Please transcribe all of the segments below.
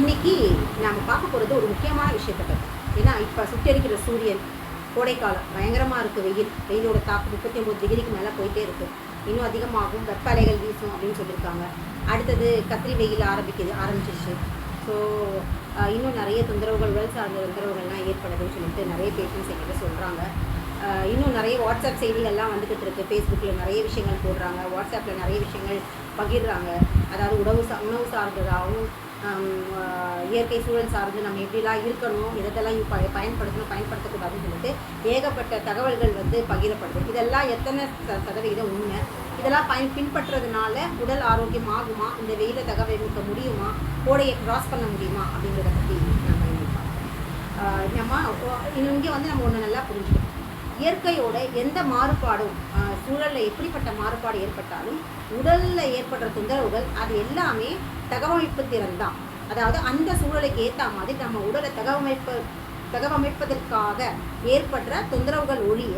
இன்றைக்கி நாம் பார்க்க போகிறது ஒரு முக்கியமான விஷயத்தை பற்றி. ஏன்னா இப்போ சுட்டெரிக்கிற சூரியன், கோடைக்காலம் பயங்கரமாக இருக்குது, வெயிலோட தாக்கம் 39 டிகிரிக்கு மேலே போயிட்டே இருக்குது. இன்னும் அதிகமாகும், வெப்ப அலைகள் வீசும் அப்படின்னு சொல்லியிருக்காங்க. அடுத்தது கத்திரி வெயில் ஆரம்பிச்சிருச்சு. ஸோ இன்னும் நிறைய தொந்தரவுகள், உடல் சார்ந்த தொந்தரவுகள்லாம் ஏற்படுதுன்னு சொல்லிட்டு நிறைய பேஷண்ட்ஸ் என்கிட்ட சொல்கிறாங்க. இன்னும் நிறைய வாட்ஸ்அப் செய்திகள்லாம் வந்துக்கிட்டு இருக்குது. ஃபேஸ்புக்கில் நிறைய விஷயங்கள் போடுறாங்க, வாட்ஸ்அப்பில் நிறைய விஷயங்கள் பகிர்றாங்க. அதாவது உணவு சார்ந்ததாகவும் இயற்கை சூழல் சார்ந்து நம்ம எப்படிலாம் இருக்கணும், எதெல்லாம் பயன்படுத்தணும், பயன்படுத்தக்கூடாதுன்னு சொல்லிட்டு ஏகப்பட்ட தகவல்கள் வந்து பகிரப்படுது. இதெல்லாம் எத்தனை சதவிகிதம் உண்மை, இதெல்லாம் பின்பற்றுறதுனால உடல் ஆரோக்கியம் ஆகுமா, இந்த வெயிலை தகவமைக்க முடியுமா, கோடையை கிராஸ் பண்ண முடியுமா அப்படிங்கிறத பற்றி நம்ம இங்கே வந்து நம்ம ஒன்று நல்லா புரிஞ்சுக்கணும். இயற்கையோட எந்த மாறுபாடும், சூழலில் எப்படிப்பட்ட மாறுபாடு ஏற்பட்டாலும் உடலில் ஏற்படுற தொந்தரவுகள் அது எல்லாமே தகவமைப்பு திறன் தான். அதாவது அந்த சூழலுக்கு ஏற்ற மாதிரி நம்ம உடலை தகவமைப்பதற்காக ஏற்படுற தொந்தரவுகள் ஒழிய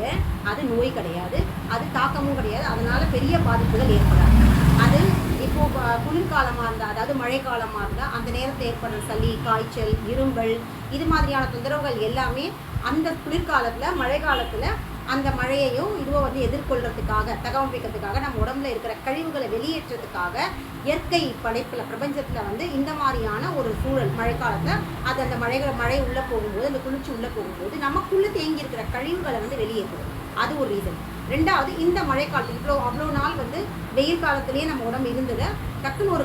அது நோய் கிடையாது, அது தாக்கமும் கிடையாது. அதனால் பெரிய பாதிப்புகள் ஏற்படாது. அது இப்போது குளிர்காலமாக இருந்தால், அதாவது மழைக்காலமாக இருந்தால் அந்த நேரத்தில் ஏற்படுற சளி, காய்ச்சல், இரும்பல், இது மாதிரியான தொந்தரவுகள் எல்லாமே அந்த குளிர்காலத்தில், மழை காலத்தில் அந்த மழையையும் இதுவோ வந்து எதிர்கொள்கிறதுக்காக, தகவமைக்கிறதுக்காக, நம்ம உடம்புல இருக்கிற கழிவுகளை வெளியேற்றத்துக்காக இயற்கை படைப்பில், பிரபஞ்சத்தில் வந்து இந்த மாதிரியான ஒரு சூழல் மழைக்காலத்தில் அது அந்த மழை உள்ளே போகும்போது, அந்த குளிர்ச்சி உள்ளே போகும்போது நமக்குள்ளே தேங்கி இருக்கிற கழிவுகளை வந்து வெளியேற்றும். அது ஒரு ரீசன். ரெண்டாவது, இந்த மழைக்காலத்தில் அவ்வளோ நாள் வந்து வெயில் காலத்திலேயே நம்ம உடம்பு இருந்தது, டக்குன்னு ஒரு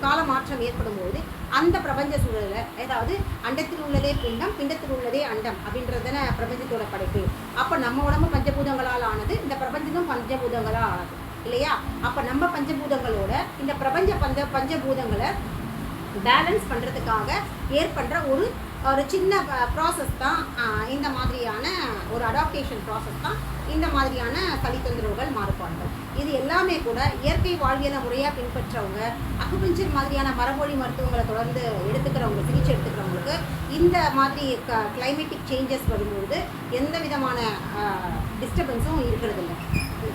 கால மாற்றம் ஏற்படும் போது அந்த பிரபஞ்ச சூழலை, அதாவது அண்டத்தில் உள்ளதே பிண்டம், பிண்டத்தில் உள்ளதே அண்டம் அப்படின்றதான பிரபஞ்சத்தோட படைப்பு. அப்போ நம்ம உடம்பு பஞ்சபூதங்களால் ஆனது, இந்த பிரபஞ்சமும் பஞ்சபூதங்களால் ஆனது இல்லையா? அப்போ நம்ம பஞ்சபூதங்களோட இந்த பிரபஞ்ச பஞ்சபூதங்களை பேலன்ஸ் பண்ணுறதுக்காக ஏற்படுற ஒரு சின்ன ப்ராசஸ் தான் இந்த மாதிரியான ஒரு அடாப்டேஷன் ப்ராசஸ் தான் இந்த மாதிரியான சளி தொந்தரவுகள், மாறுபாடுகள். இது எல்லாமே கூட இயற்கை வாழ்வியலை முறையாக பின்பற்றவங்க, அக்குபஞ்சர் மாதிரியான மரபொழி மருத்துவங்களை தொடர்ந்து எடுத்துக்கிறவங்க, சிகிச்சை எடுத்துக்கிறவங்களுக்கு இந்த மாதிரி கிளைமேட்டிக் சேஞ்சஸ் வரும்போது எந்த விதமான டிஸ்டர்பன்ஸும் இருக்கிறது இல்லை.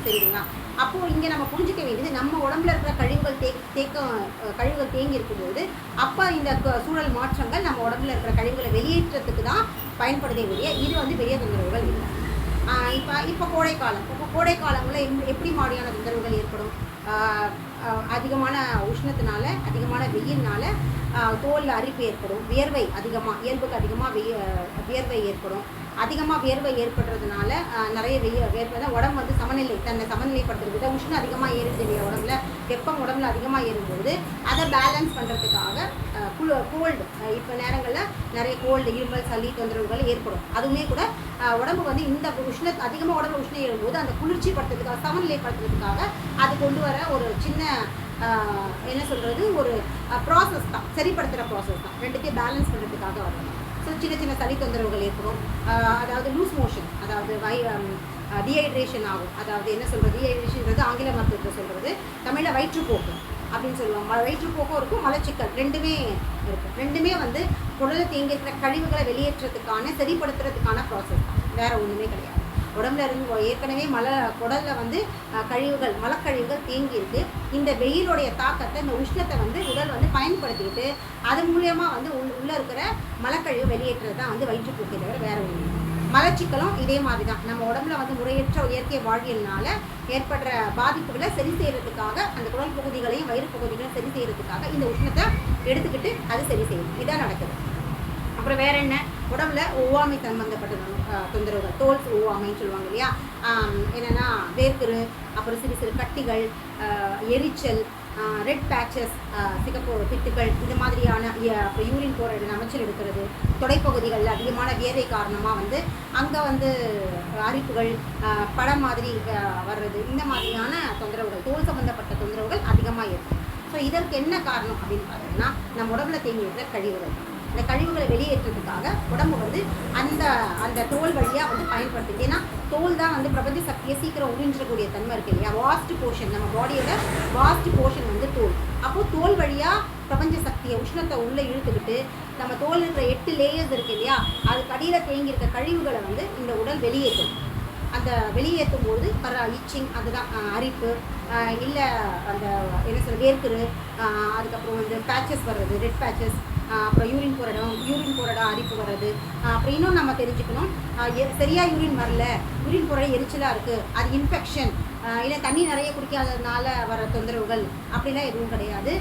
சரிங்களா? அப்போது இங்கே நம்ம புரிஞ்சிக்க வேண்டியது, நம்ம உடம்புல இருக்கிற கழிவுகள் தேங்கி இருக்கும்போது அப்போ இந்த சூழல் மாற்றங்கள் நம்ம உடம்புல இருக்கிற கழிவுகளை வெளியேற்றத்துக்கு தான் பயன்படுதே ஒழிய இது வந்து பெரிய தொந்தரவுகள் இல்லை. இப்போ கோடைக்காலங்களில் எப்படி மாதிரியான தொந்தரவுகள் ஏற்படும்? அதிகமான உஷ்ணத்தினால, அதிகமான வெயில்னால தோலில் அரிப்பு ஏற்படும், வியர்வை அதிகமாக, இயல்புக்கு அதிகமாக வியர்வை ஏற்படும். அதிகமாக வியர்வை ஏற்படுறதுனால நிறைய வேர்வை தான் உடம்பு வந்து தன்னை சமநிலைப்படுத்துறது. உஷ்ணம் அதிகமாக ஏறுது இல்லையா உடம்புல, வெப்பம் உடம்புல அதிகமாக ஏறும்போது அதை பேலன்ஸ் பண்ணுறதுக்காக கோல்டு, இப்போ நேரங்களில் நிறைய கோல்டு, இருமல், சளி தொந்தரவுகள் ஏற்படும். அதுவுமே கூட உடம்பு வந்து இந்த அதிகமாக உடம்புல உஷ்ணம் ஏறும்போது அந்த குளிர்ச்சி படுத்துறதுக்காக, சமநிலைப்படுத்துறதுக்காக அது கொண்டு வர ஒரு சின்ன என்ன சொல்கிறது, ஒரு ப்ராசஸ் தான், சரிப்படுத்துகிற ப்ராசஸ் தான். ரெண்டுத்தையும் பேலன்ஸ் பண்ணுறதுக்காக வரணும். ஸோ சின்ன சளி தொந்தரவுகள் ஏற்படும். அதாவது லூஸ் மோஷன், அதாவது டீஹைட்ரேஷன் ஆகும். அதாவது என்ன சொல்கிறது, டீஹைட்ரேஷன்றது ஆங்கில மருத்துவத்தை சொல்கிறது, தமிழில் வயிற்றுப்போக்கு அப்படின்னு சொல்லுவாங்க. வயிற்றுப்போக்கும் இருக்கும், மலச்சிக்கல் ரெண்டுமே இருக்கும். ரெண்டுமே வந்து குடலில் தேங்கி இருக்கிற கழிவுகளை வெளியேற்றத்துக்கான, சரிப்படுத்துறதுக்கான ப்ராசஸ் தான், வேறு ஒன்றுமே கிடையாது. உடம்புல இருந்து ஏற்கனவே குடலில் வந்து மலக்கழிவுகள் தேங்கி இருக்கு. இந்த வெயிலுடைய தாக்கத்தை, இந்த உஷ்ணத்தை வந்து உடல் வந்து பயன்படுத்திக்கிட்டு அது மூலியமாக வந்து உள்ளே இருக்கிற மலக்கழிவு வெளியேற்றுறது தான் வந்து வயிற்றுப்போக்கை தவிர வேறு ஒன்று. மலச்சிக்கலும் இதே மாதிரி தான். நம்ம உடம்புல வந்து முறையற்ற இயற்கை வாழ்வியல்னால ஏற்படுற பாதிப்புகளை சரி செய்கிறதுக்காக, அந்த குடல் பகுதிகளையும் வயிறு பகுதிகளையும் சரி செய்கிறதுக்காக இந்த உஷ்ணத்தை எடுத்துக்கிட்டு அது சரி செய்யும். இதான் நடக்குது. அப்புறம் வேறு என்ன, உடம்புல ஒவ்வாமை சம்பந்தப்பட்ட தொந்தரவுகள், தோல் ஒவ்வாமைன்னு சொல்லுவாங்க இல்லையா? என்னென்னா வேர்க்குரு, அப்புறம் சிறு கட்டிகள், எரிச்சல், ரெட் பேச்சஸ், சிகப்பு பித்துக்கள், இது மாதிரியான, அப்புறம் யூரின் போகிற இடம் அமைச்சல் எடுக்கிறது, தொடைப்பகுதிகளில் அதிகமான வியர்வை காரணமாக வந்து அங்கே வந்து அரிப்புகள், படம் மாதிரி வர்றது, இந்த மாதிரியான தொந்தரவுகள், தோல் சம்பந்தப்பட்ட தொந்தரவுகள் அதிகமாக இருக்கும். ஸோ இதற்கு என்ன காரணம் அப்படின்னு பார்த்தீங்கன்னா, நம்ம உடம்புல தேங்கி இருக்கிற கழிவுகள். இந்த கழிவுகளை வெளியேற்றத்துக்காக உடம்பு வந்து அந்த தோல் வழியாக வந்து பயன்படுத்துது. ஏன்னா தோல் தான் வந்து பிரபஞ்ச சக்தியை சீக்கிரம் உறிஞ்சக்கூடிய தன்மை இருக்குது இல்லையா? வாஸ்ட் போர்ஷன், நம்ம பாடியோட வாஸ்ட் போர்ஷன் வந்து தோல். அப்போது தோல் வழியாக பிரபஞ்ச சக்தியை, உஷ்ணத்தை உள்ளே இழுத்துக்கிட்டு நம்ம தோல் இருக்கிற 8 லேயர்ஸ் இருக்குது இல்லையா, அதுக்கு அடியில் தேங்கி இருக்க கழிவுகளை வந்து இந்த உடல் வெளியேற்றும். அந்த வெளியேற்றும் போது வர இச்சிங், அதுதான் அரிப்பு, இல்லை அந்த என்ன சொல்ல வேர்க்குரு, அதுக்கப்புறம் வந்து பேச்சஸ் வர்றது, ரெட் பேச்சஸ், அப்புறம் யூரின் போகிற அரிப்பு வர்றது. அப்புறம் இன்னும் நம்ம தெரிஞ்சுக்கணும், சரியாக யூரின் வரல, யூரின் போகிற எரிச்சலாக இருக்குது, அது இன்ஃபெக்ஷன், இல்லை தண்ணி நிறைய குடிக்காததுனால வர தொந்தரவுகள் அப்படிலாம் எதுவும் கிடையாது.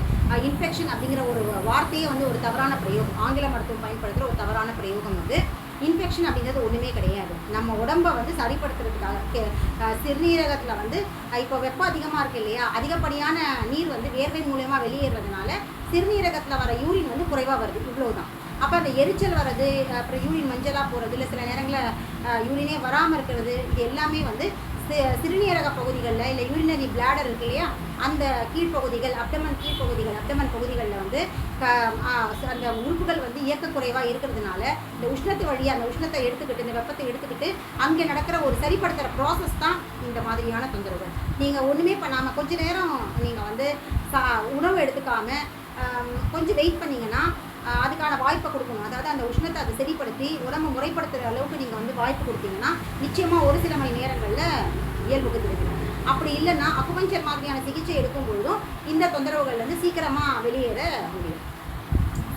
இன்ஃபெக்ஷன் அப்படிங்கிற ஒரு வார்த்தையே வந்து ஒரு தவறான பிரயோகம், ஆங்கில மருத்துவம் பயன்படுத்துகிற ஒரு தவறான பிரயோகம் வந்து. இன்ஃபெக்ஷன் அப்படிங்கிறது ஒன்றுமே கிடையாது. நம்ம உடம்பை வந்து சரிப்படுத்துறதுக்காக சிறுநீரகத்தில் வந்து இப்போ வெப்பம் அதிகமாக இருக்குது இல்லையா, அதிகப்படியான நீர் வந்து வேர்வை மூலயமா வெளியேறதுனால சிறுநீரகத்தில் வர யூரின் வந்து குறைவாக வருது, இவ்வளோதான். அப்போ அந்த எரிச்சல் வர்றது, அப்புறம் யூரின் மஞ்சளாக போகிறது, இல்லை சில நேரங்களில் யூரினே வராமல் இருக்கிறது, இது எல்லாமே வந்து சிறுநீரக பகுதிகளில், இல்லை யூரினரி பிளாடர் இருக்கு இல்லையா, அந்த கீழ்ப்பகுதிகள், அப்டமன் பகுதிகளில் வந்து அந்த உறுப்புகள் வந்து இயக்கக்குறைவாக இருக்கிறதுனால இந்த உஷ்ணத்து வழியாக அந்த உஷ்ணத்தை எடுத்துக்கிட்டு, இந்த வெப்பத்தை எடுத்துக்கிட்டு அங்கே நடக்கிற ஒரு சரிப்படுத்துகிற ப்ராசஸ் தான் இந்த மாதிரியான தொந்தரவுகள். நீங்கள் ஒன்றுமே பண்ணாமல் கொஞ்ச நேரம் நீங்கள் வந்து உணவு எடுத்துக்காமல் கொஞ்சம் வெயிட் பண்ணிங்கன்னா அதுக்கான வாய்ப்பை கொடுக்கணும். அதாவது அந்த உஷ்ணத்தை அதை சரிப்படுத்தி உடம்பை முறைப்படுத்துகிற அளவுக்கு நீங்கள் வந்து வாய்ப்பு கொடுத்தீங்கன்னா நிச்சயமாக ஒரு சில மணி நேரங்களில் இயல்புக்கு திரும்பணும். அப்படி இல்லைன்னா அக்குபஞ்சர் மாதிரியான சிகிச்சை எடுக்கும் பொழுதும் இந்த தொந்தரவுகள் வந்து சீக்கிரமாக வெளியேற முடியும்.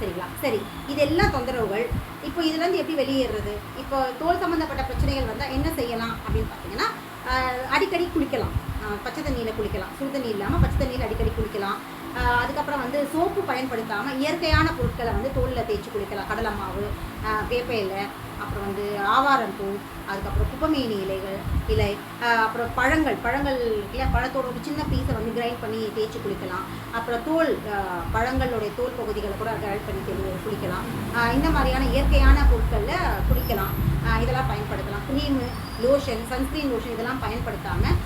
சரிங்களா? சரி, இதெல்லாம் தொந்தரவுகள். இப்போ இதுலேருந்து எப்படி வெளியேறது? இப்போ தோல் சம்மந்தப்பட்ட பிரச்சனைகள் வந்தால் என்ன செய்யலாம் அப்படின்னு பார்த்தீங்கன்னா, அடிக்கடி குளிக்கலாம். பச்சை தண்ணியில் குளிக்கலாம், சுடு தண்ணி இல்லாமல் பச்சை தண்ணியில் அடிக்கடி குளிக்கலாம். அதுக்கப்புறம் வந்து சோப்பு பயன்படுத்தாமல் இயற்கையான பொருட்களை வந்து தோலில் தேய்ச்சி குளிக்கலாம். கடலை மாவு, வேப்ப இலை, அப்புறம் வந்து ஆவாரம்பூ, அதுக்கப்புறம் குப்பமேனி இலை, அப்புறம் பழங்கள் இல்லை, பழத்தோட ஒரு சின்ன பீஸை வந்து கிரைண்ட் பண்ணி தேய்ச்சி குளிக்கலாம். அப்புறம் பழங்களுடைய தோல் பகுதிகளை கூட கிரைண்ட் பண்ணி குளிக்கலாம். இந்த மாதிரியான இயற்கையான பொருட்களில் குளிக்கலாம். இதெல்லாம் பயன்படுத்தலாம். க்ரீமு, லோஷன், சன்ஸ்க்ரீன் லோஷன் இதெல்லாம் பயன்படுத்தாமல்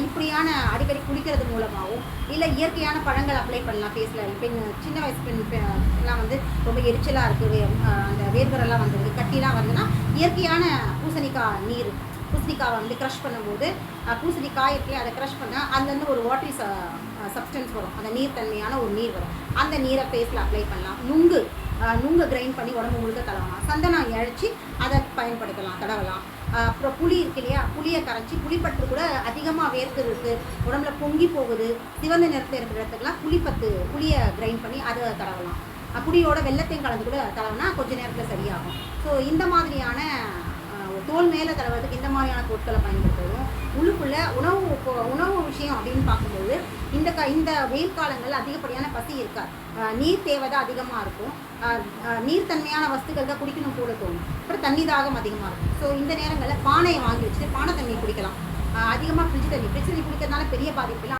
இப்படியான அடிக்கடி குளிக்கிறது மூலமாகவும், இல்லை இயற்கையான பழங்கள் அப்ளை பண்ணலாம் ஃபேஸில். சின்ன வயசு எல்லாம் வந்து ரொம்ப எரிச்சலாக இருக்குது, அந்த வேர்வரெல்லாம் வந்துடுது, கட்டிலாம் வருதுன்னா இயற்கையான பூசணிக்காவை வந்து க்ரஷ் பண்ணும்போது, பூசணிக்காய் இருக்குல்ல, அதை க்ரஷ் பண்ணால் அதுலேருந்து ஒரு வாட்டரி சப்ஸ்டன்ஸ் வரும், அந்த நீர்த்தன்மையான ஒரு நீர் வரும். அந்த நீரை ஃபேஸில் அப்ளை பண்ணலாம். நுங்கு கிரைண்ட் பண்ணி உடம்பு முழுக்க தடவலாம். சந்தனம் இழைச்சி அதை பயன்படுத்தலாம், தடவலாம். அப்புறம் புளி இருக்கு இல்லையா, புளியை கரைச்சி, புளிப்பற்று கூட அதிகமாக வேர்க்குது, உடம்புல பொங்கி போகுது, சிவந்த நிறத்தில் இருக்கிற இடத்துக்குலாம் புளியை கிரைண்ட் பண்ணி அதை தடவலாம். புளியோட வெள்ளத்தையும் கலந்து கூட தடவினா கொஞ்சம் நேரத்தில் சரியாகும். ஸோ இந்த மாதிரியான தோல் மேலே தடவுறதுக்கு இந்த மாதிரியான பொருட்களை பயன்படுத்துவோம். உள்ளுக்குள்ளே உணவு விஷயம் அப்படின்னு பார்க்கும்போது இந்த வெயில் காலங்களில் அதிகப்படியான பசி இருக்காது, நீர் தேவை தான் அதிகமாக இருக்கும், நீர்த்தன்மையான வஸ்துக்கள் தான் குடிக்கணும் போல தோணும், அப்புறம் தண்ணி தாகம் அதிகமாக இருக்கும். ஸோ இந்த நேரங்களில் பானையை வாங்கி வச்சுட்டு பானை தண்ணியை குடிக்கலாம். அதிகமாக ஃப்ரிட்ஜ் தண்ணி குடிக்கிறதுனால பெரிய பாதிப்பு இல்லை.